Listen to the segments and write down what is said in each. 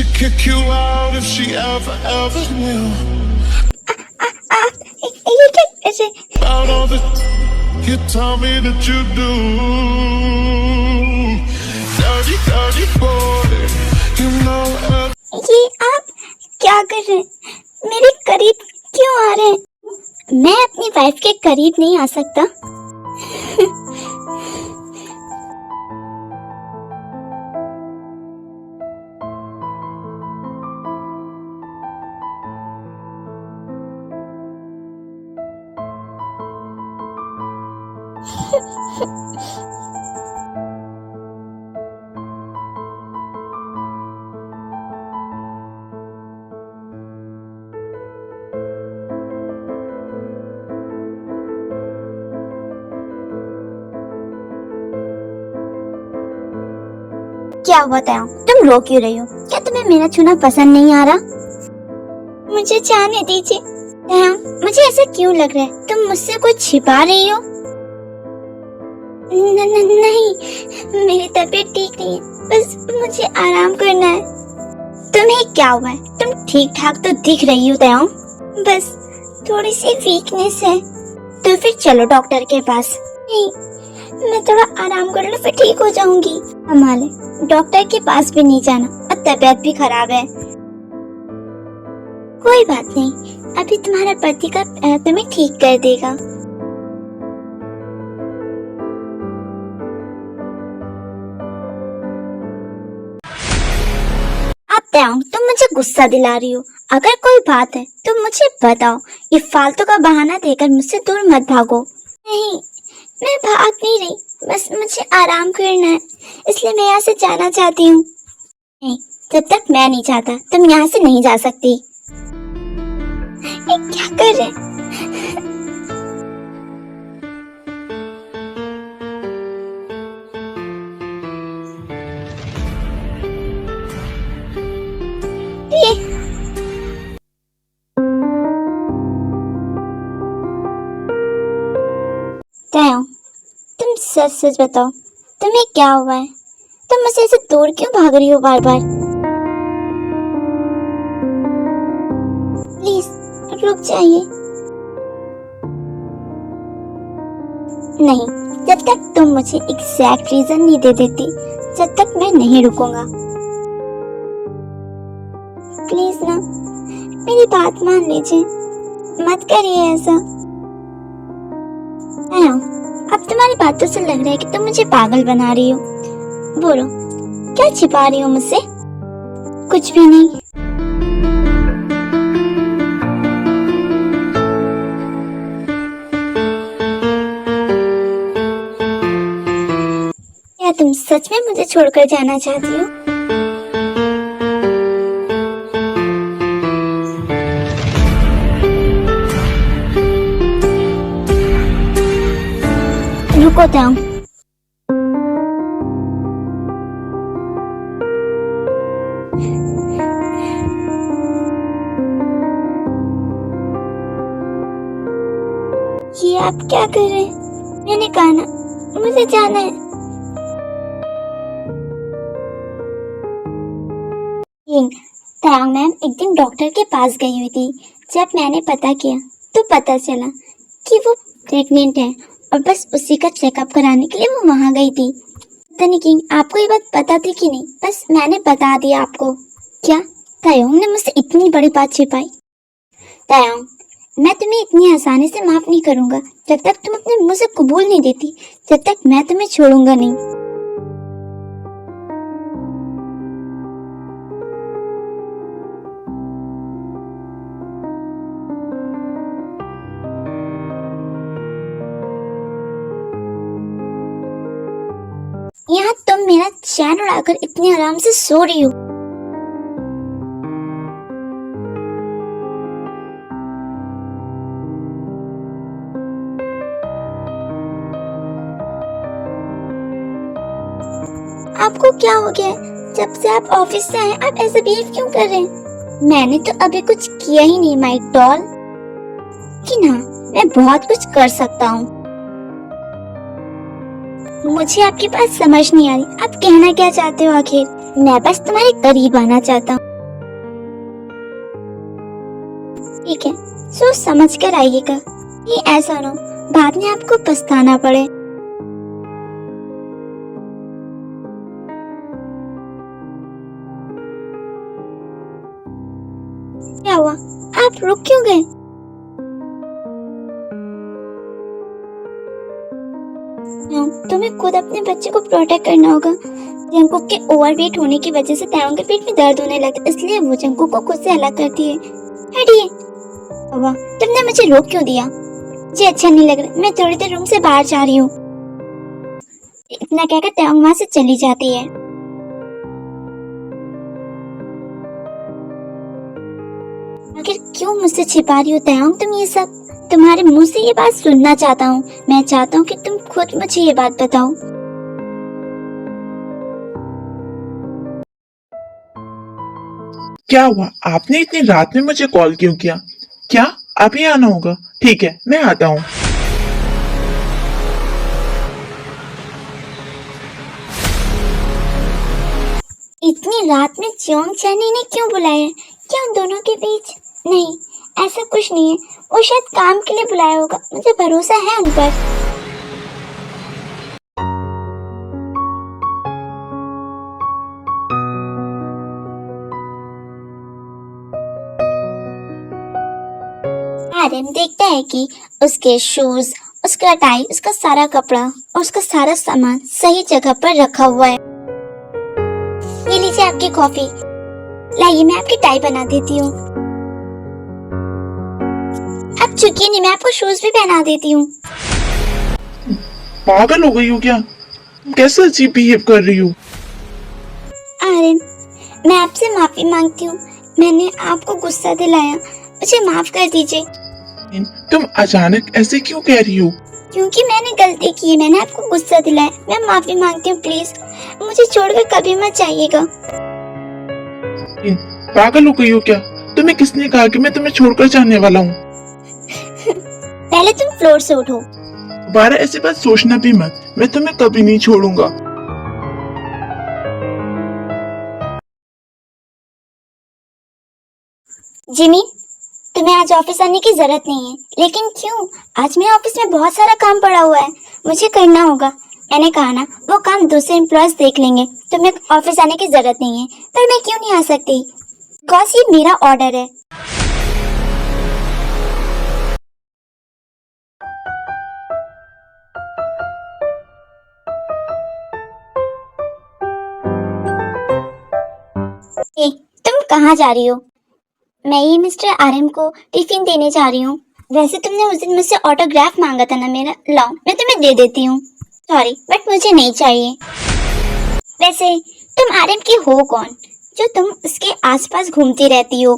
She'd kick you out if she ever knew. ये क्या ऐसे? About all the you tell me that you do. Dirty, dirty boy, you know ये आप क्या कर रहे हैं? मेरे करीब क्यों आ रहे हैं? मैं अपनी वाइफ के करीब नहीं आ सकता। क्या हुआ तयाओ? तुम रो क्यों रही हो? क्या तुम्हें मेरा छूना पसंद नहीं आ रहा? मुझे जाने दीजिए। तयाओ, मुझे ऐसा क्यों लग रहा है? तुम मुझसे कुछ छिपा रही हो? नहीं, मेरी तबीयत ठीक नहीं है, बस मुझे आराम करना है। तुम्हें क्या हुआ है? तुम ठीक ठाक तो दिख रही हो तयाओ। बस थोड़ी सी वीकनेस है। तो फिर चलो डॉक्टर के पास। नहीं, मैं थोड़ा आराम कर लूं फिर ठीक हो जाऊंगी। हमारे डॉक्टर के पास भी नहीं जाना और तबीयत भी खराब है। कोई बात नहीं, अभी तुम्हारा पति का तुम्हें ठीक कर देगा। तुम मुझे गुस्सा दिला रही हो। अगर कोई बात है तो मुझे बताओ। ये फालतू का बहाना देकर मुझसे दूर मत भागो। नहीं, मैं भाग नहीं रही, बस मुझे आराम करना है, इसलिए मैं यहाँ से जाना चाहती हूँ। नहीं, जब तक मैं नहीं चाहता तुम यहाँ से नहीं जा सकती। क्या कर रहे हैं? तुम सच सच बताओ, तुम्हें क्या हुआ है? तुम मुझसे ऐसे दूर क्यों भाग रही हो बार बार? प्लीज रुक जाइए। नहीं, जब तक तुम मुझे एग्जैक्ट रीजन नहीं दे देती, जब तक मैं नहीं रुकूंगा। प्लीज ना, मेरी बात मान लीजिए, मत करिए ऐसा। अब तुम्हारी बातों से लग रहा है कि तुम मुझे पागल बना रही हो। बोलो, क्या छिपा रही हो मुझसे? कुछ भी नहीं। क्या तुम सच में मुझे छोड़कर जाना चाहती हो? रुको तयाओ। ये आप क्या कर रहे हैं? मैंने कहा ना, मुझे जाना है। तयाओ मैम एक दिन डॉक्टर के पास गई हुई थी। जब मैंने पता किया तो पता चला कि वो प्रेग्नेंट है और बस उसी का चेकअप कराने के लिए वो वहाँ गई थी। पता नहीं किंग, आपको ये बात पता थी कि नहीं? बस मैंने बता दिया आपको। क्या तयाओ ने मुझसे इतनी बड़ी बात छिपाई? तयाओ, मैं तुम्हें इतनी आसानी से माफ नहीं करूंगा जब तक तुम अपने मुंह से कबूल नहीं देती, जब तक मैं तुम्हें छोड़ूंगा नहीं। यहाँ तुम मेरा चैन उड़ाकर इतने आराम से सो रही हो। आपको क्या हो गया? जब से आप ऑफिस से आए आप ऐसे बिहेव क्यों कर रहे हैं? मैंने तो अभी कुछ किया ही नहीं माय डॉल। कि ना, मैं बहुत कुछ कर सकता हूँ। मुझे आपकी बात समझ नहीं आ रही, आप कहना क्या चाहते हो आखिर? मैं बस तुम्हारे करीब आना चाहता हूँ। ठीक है, सोच समझ कर आइएगा, ये ऐसा ना हो बाद में आपको पछताना पड़े। क्या हुआ, आप रुक क्यों गए? तुम्हें खुद अपने बच्चे को प्रोटेक्ट करना होगा। जंकुक के ओवरवेट होने की वजह से तायोंग के पेट में दर्द होने लगा, इसलिए वो जंकुक को खुद से अलग करती है। हटिए। बाबा, तुमने मुझे रोक क्यों दिया? मुझे अच्छा नहीं लग रहा, मैं थोड़ी देर रूम से बाहर जा रही हूँ। इतना कहकर तायोंग वहाँ से चली जाती है। आखिर क्यों मुझसे छिपा रही हो तायोंग तुम ये सब? तुम्हारे मुंह से ये बात सुनना चाहता हूँ। मैं चाहता हूँ कि तुम खुद मुझे ये बात बताओ। क्या हुआ? आपने इतनी रात में मुझे कॉल क्यों किया? क्या अभी आना होगा? ठीक है, मैं आता हूँ। इतनी रात में चियोंग चैनी ने क्यों बुलाया? क्या उन दोनों के बीच? नहीं, ऐसा कुछ नहीं है। वो शायद काम के लिए बुलाया होगा, मुझे भरोसा है उन पर। आर्यन देखता है कि उसके शूज, उसका टाई, उसका सारा कपड़ा और उसका सारा सामान सही जगह पर रखा हुआ है। ये लीजिए आपकी कॉफी। लाइए, मैं आपकी टाई बना देती हूँ। अब चुकिए नहीं, मैं आपको शूज भी पहना देती हूँ। पागल हो गई हो क्या? कैसे अजीब बिहेव कर रही हो? आर्यन, मैं आपसे माफी मांगती हूँ। मैंने आपको गुस्सा दिलाया, मुझे माफ कर दीजिए। तुम अचानक ऐसे क्यों कह रही हो? क्योंकि मैंने गलती की है, मैंने आपको गुस्सा दिलाया। मैं माफी मांगती हूँ, प्लीज मुझे छोड़कर कभी मत जाइएगा। पागल हो गई हो क्या? तुम्हें किसने कहा कि मैं तुम्हें छोड़कर जाने वाला हूँ? पहले तुम फ्लोर से उठो। दोबारा ऐसी बात सोचना भी मत, मैं तुम्हें कभी नहीं छोड़ूंगा। जिमी, तुम्हें आज ऑफिस आने की जरूरत नहीं है। लेकिन क्यों? आज मेरे ऑफिस में बहुत सारा काम पड़ा हुआ है, मुझे करना होगा। मैंने कहा ना, वो काम दूसरे एम्प्लॉयज देख लेंगे। तुम्हें ऑफिस आने की जरूरत नहीं है। पर मैं क्यों नहीं आ सकती? बिकॉज ये मेरा ऑर्डर है। तुम कहाँ जा रही हो? मैं ये मिस्टर आर्यन को टिफिन देने जा रही हूँ। वैसे तुमने उस दिन मुझसे ऑटोग्राफ मांगा था ना मेरा, लाओ मैं तुम्हें दे देती हूँ। सॉरी, बट मुझे नहीं चाहिए। वैसे तुम आर्यन की हो कौन जो तुम उसके आसपास घूमती रहती हो?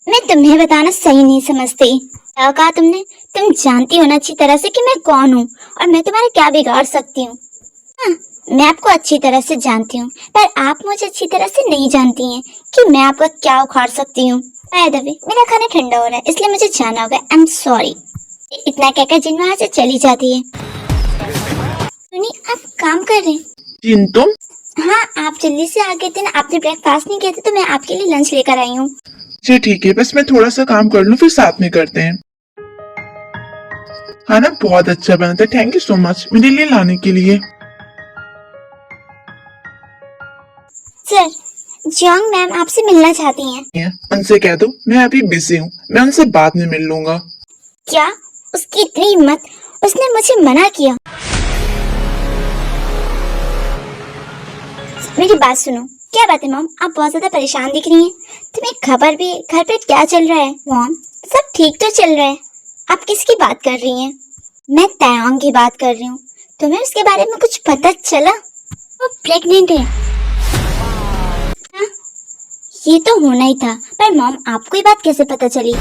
मैं तुम्हें बताना सही नहीं समझती। क्या कहा तुमने? तुम जानती हो ना अच्छी तरह से कि मैं कौन हूँ और मैं तुम्हारा क्या बिगाड़ सकती हूँ। हाँ, मैं आपको अच्छी तरह से जानती हूँ, पर आप मुझे अच्छी तरह से नहीं जानती हैं कि मैं आपका क्या उखाड़ सकती हूँ। बाय द वे, मेरा खाना ठंडा हो रहा है, इसलिए मुझे जाना होगा। I am sorry. इतना कहकर जिन वहाँ से चली जाती है। सुनी, आप काम कर रहे हैं? जिन तुम? हाँ, आप जल्दी से आ गए थे ना, आपने ब्रेकफास्ट नहीं किया था तो मैं आपके लिए लंच लेकर आई हूँ। जी ठीक है, बस मैं थोड़ा सा काम कर लूँ, फिर साथ में करते हैं। खाना बहुत अच्छा बना था, थैंक यू सो मच मेरे लिए लाने के लिए। सर, जियोंग मैम आपसे मिलना चाहती हैं। उनसे कह दो मैं अभी बिजी हूँ, मैं उनसे बाद में मिल लूंगा। क्या? उसकी इतनी हिम्मत? उसने मुझे मना किया। मेरी बात सुनो। क्या बात है मॉम, आप बहुत ज्यादा परेशान दिख रही हैं। तुम्हें खबर भी है घर पे क्या चल रहा है? मॉम, सब ठीक तो चल रहा है। आप किसकी बात कर रही हैं? मैं तायोंग की बात कर रही हूँ। तुम्हें उसके बारे में कुछ पता चला? वो प्रेग्नेंट है। हाँ, ये तो होना ही था। पर मॉम, आपको ये बात कैसे पता चली?